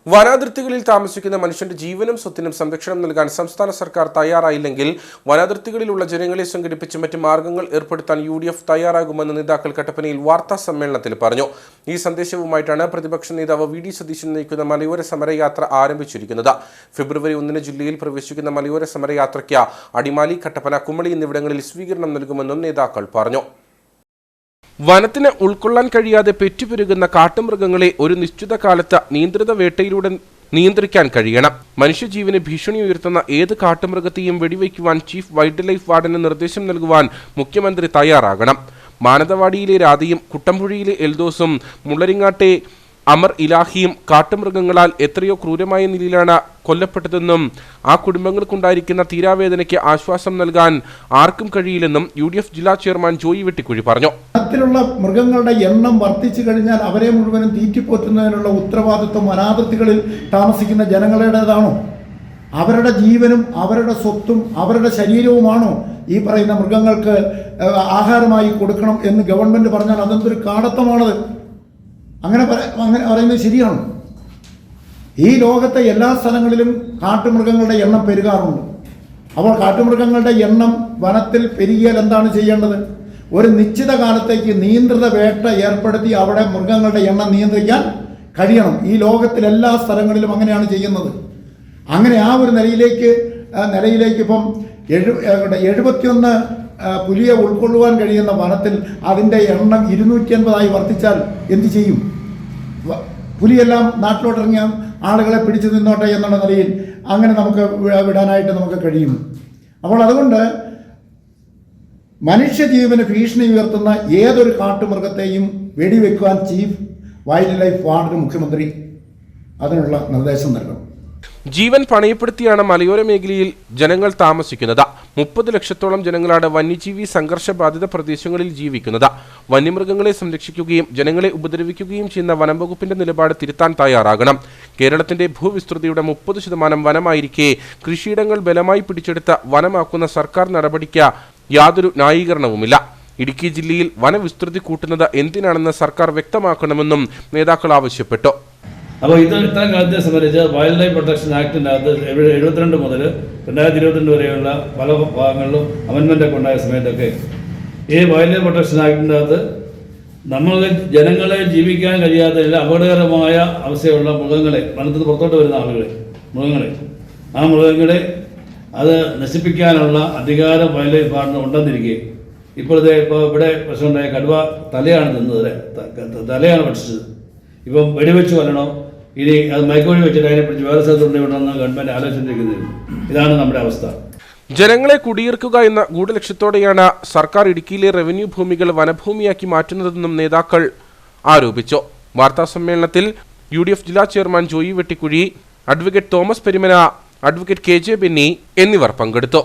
വനാതിർത്തികളിൽ താമസിക്കുന്ന മനുഷ്യന്റെ ജീവനും സ്വത്തിനും സംരക്ഷണം നൽകാൻ സംസ്ഥാന സർക്കാർ തയ്യാറായില്ലെങ്കിൽ വനാതിർത്തികളിലുള്ള ജനങ്ങളെ സംഘടിപ്പിച്ച് മറ്റ് മാർഗങ്ങൾ ഏർപ്പെടുത്താൻ UDF തയ്യാറാകുമെന്ന് നേതാക്കൾ കട്ടപ്പനയിൽ വാർത്താ സമ്മേളനത്തിൽ പറഞ്ഞു. ഈ സന്ദേശവുമായിട്ടാണ് പ്രതിപക്ഷ നേതാവ് VD സതീശൻ നയിക്കുന്ന മലയോര സമരയാത്ര ആരംഭിച്ചിരിക്കുന്നത്. ഫെബ്രുവരി 1 ജില്ലയിൽ പ്രവേശിക്കുന്ന മലയോര സമരയാത്രയ്ക്ക് അടിമാലി, കട്ടപ്പന, കുമളി എന്നിവിടങ്ങളിൽ സ്വീകരണം നൽകുമെന്നും നേതാക്കൾ പറഞ്ഞു. വനത്തിന് ഉൾക്കൊള്ളാൻ കഴിയാതെ പെറ്റുപെരുകുന്ന കാട്ടുമൃഗങ്ങളെ ഒരു നിശ്ചിത കാലത്ത് നിയന്ത്രിത വേട്ടയിലൂടെ നിയന്ത്രിക്കാൻ കഴിയണം. മനുഷ്യജീവന് ഭീഷണി ഉയർത്തുന്ന ഏത് കാട്ടുമൃഗത്തെയും വെടിവയ്ക്കുവാൻ ചീഫ് വൈൽഡ് ലൈഫ് വാർഡന് നിർദ്ദേശം നൽകുവാൻ മുഖ്യമന്ത്രി തയ്യാറാകണം. മാനന്തവാടിയിലെ രാധയും കുട്ടമ്പുഴയിലെ എൽദോസും മുള്ളരിങ്ങാട്ടെ അമർ ഇലാഹിയും കാട്ടുമൃഗങ്ങളാൽ എത്രയോ ക്രൂരമായ നിലയിലാണ് കൊല്ലപ്പെട്ടതെന്നും ആ കുടുംബങ്ങൾക്കുണ്ടായിരിക്കുന്ന തീരാവേദനയ്ക്ക് ആശ്വാസം നൽകാൻ ആർക്കും കഴിയില്ലെന്നും UDF ജില്ലാ ചെയർമാൻ ജോയി വെട്ടിക്കുഴി പറഞ്ഞു. വനത്തിലുള്ള മൃഗങ്ങളുടെ എണ്ണം വർദ്ധിച്ചു കഴിഞ്ഞാൽ അവരെ മുഴുവനും തീറ്റിപ്പോറ്റുന്നതിനുള്ള ഉത്തരവാദിത്വം വനാതിർത്തികളിൽ താമസിക്കുന്ന ജനങ്ങളുടേതാണോ? അവരുടെ ജീവനും അവരുടെ സ്വത്തും അവരുടെ ശരീരവുമാണോ ഈ പറയുന്ന മൃഗങ്ങൾക്ക് ആഹാരമായി കൊടുക്കണം എന്ന് ഗവൺമെന്റ് പറഞ്ഞാൽ അതെന്തൊരു കാടത്തമാണത്? അങ്ങനെ പറയുന്നത് ശരിയാണ്. ഈ ലോകത്തെ എല്ലാ സ്ഥലങ്ങളിലും കാട്ടുമൃഗങ്ങളുടെ എണ്ണം പെരുകാറുണ്ട്. അപ്പോൾ കാട്ടുമൃഗങ്ങളുടെ എണ്ണം വനത്തിൽ പെരുകിയാൽ എന്താണ് ചെയ്യേണ്ടത്? ഒരു നിശ്ചിത കാലത്തേക്ക് നിയന്ത്രിത വേട്ട ഏർപ്പെടുത്തി അവിടെ മൃഗങ്ങളുടെ എണ്ണം നിയന്ത്രിക്കാൻ കഴിയണം. ഈ ലോകത്തിൽ എല്ലാ സ്ഥലങ്ങളിലും അങ്ങനെയാണ് ചെയ്യുന്നത്. അങ്ങനെ ആ ഒരു നിലയിലേക്ക് ഇപ്പം 71 പുലിയെ ഉൾക്കൊള്ളുവാൻ കഴിയുന്ന വനത്തിൽ അതിൻ്റെ എണ്ണം 250 വർദ്ധിച്ചാൽ എന്ത് ചെയ്യും? പുലിയെല്ലാം നാട്ടിലോട്ടിറങ്ങിയ ആളുകളെ പിടിച്ചു നിന്നോട്ടെ എന്നുള്ള നിലയിൽ അങ്ങനെ നമുക്ക് വിടാനായിട്ട് നമുക്ക് കഴിയും. അപ്പോൾ അതുകൊണ്ട് മനുഷ്യജീവന് ഭീഷണി ഉയർത്തുന്ന ഏതൊരു കാട്ടുമൃഗത്തെയും വെടിവെക്കുവാൻ ചീഫ് വൈൽഡ് ലൈഫ് വാർഡിന് മുഖ്യമന്ത്രി അതിനുള്ള നിർദ്ദേശം നൽകണം. ജീവൻ പണയപ്പെടുത്തിയാണ് മലയോര മേഖലയിൽ ജനങ്ങൾ താമസിക്കുന്നത്. 30 ലക്ഷത്തോളം ജനങ്ങളാണ് വന്യജീവി സംഘർഷബാധിത പ്രദേശങ്ങളിൽ ജീവിക്കുന്നത്. വന്യമൃഗങ്ങളെ സംരക്ഷിക്കുകയും ജനങ്ങളെ ഉപദ്രവിക്കുകയും ചെയ്യുന്ന വനം വകുപ്പിന്റെ നിലപാട് തിരുത്താൻ തയ്യാറാകണം. കേരളത്തിന്റെ ഭൂവിസ്തൃതിയുടെ 30% വനമായിരിക്കെ കൃഷിയിടങ്ങൾ ബലമായി പിടിച്ചെടുത്ത് വനമാക്കുന്ന സർക്കാർ നടപടിക്ക് യാതൊരു ന്യായീകരണവുമില്ല. ഇടുക്കി ജില്ലയിൽ വനവിസ്തൃതി കൂട്ടുന്നത് എന്തിനാണെന്ന് സർക്കാർ വ്യക്തമാക്കണമെന്നും നേതാക്കൾ ആവശ്യപ്പെട്ടു. അപ്പോൾ ഇത്തരം കാലത്തെ സംബന്ധിച്ച് വൈൽഡ് ലൈഫ് പ്രൊട്ടക്ഷൻ ആക്ടിൻ്റെ അകത്ത് 72 മുതൽ 2022 വരെയുള്ള പല ഭാഗങ്ങളിലും അമെൻമെൻ്റൊക്കെ ഉണ്ടായ സമയത്തൊക്കെ ഈ വൈൽഡ് ലൈഫ് പ്രൊട്ടക്ഷൻ ആക്ടിൻ്റെ അകത്ത് നമ്മൾക്ക് ജനങ്ങളെ ജീവിക്കാൻ കഴിയാത്ത അപകടകരമായ അവസ്ഥയുള്ള മൃഗങ്ങളെ, വനത്തിൽ പുറത്തോട്ട് വരുന്ന ആ മൃഗങ്ങളെ അത് നശിപ്പിക്കാനുള്ള അധികാരം വൈൽഡ് ലൈഫ് വാർഡിന് ഉണ്ടെന്നിരിക്കെ ഇപ്പോൾ ഇവിടെ പ്രശ്നമുണ്ടായ കടുവ തലയാണ് തിന്നത്, തലയാണ് ഭക്ഷിച്ചത്. ഇപ്പം വെടിവെച്ച് കൊല്ലണോ, ഇനി അത് മയക്കുവഴി വെച്ചിട്ട് അതിനെ പിടിച്ച് വേറെ സ്ഥലത്തുണ്ട് വിടണമെന്ന് ഗവൺമെന്റ് ആലോചിച്ചിരിക്കുന്നത്. ഇതാണ് നമ്മുടെ അവസ്ഥ. ജനങ്ങളെ കുടിയേർക്കുക എന്ന ഗൂഢലക്ഷ്യത്തോടെയാണ് സർക്കാർ ഇടുക്കിയിലെ റവന്യൂ ഭൂമികൾ വനഭൂമിയാക്കി മാറ്റുന്നതെന്നും നേതാക്കൾ ആരോപിച്ചു. വാർത്താ സമ്മേളനത്തിൽ UDF ജില്ലാ chairman Joy Vettikuzhi, advocate Thomas Perumana, advocate KJ Benny എന്നിവർ പങ്കെടുത്തു.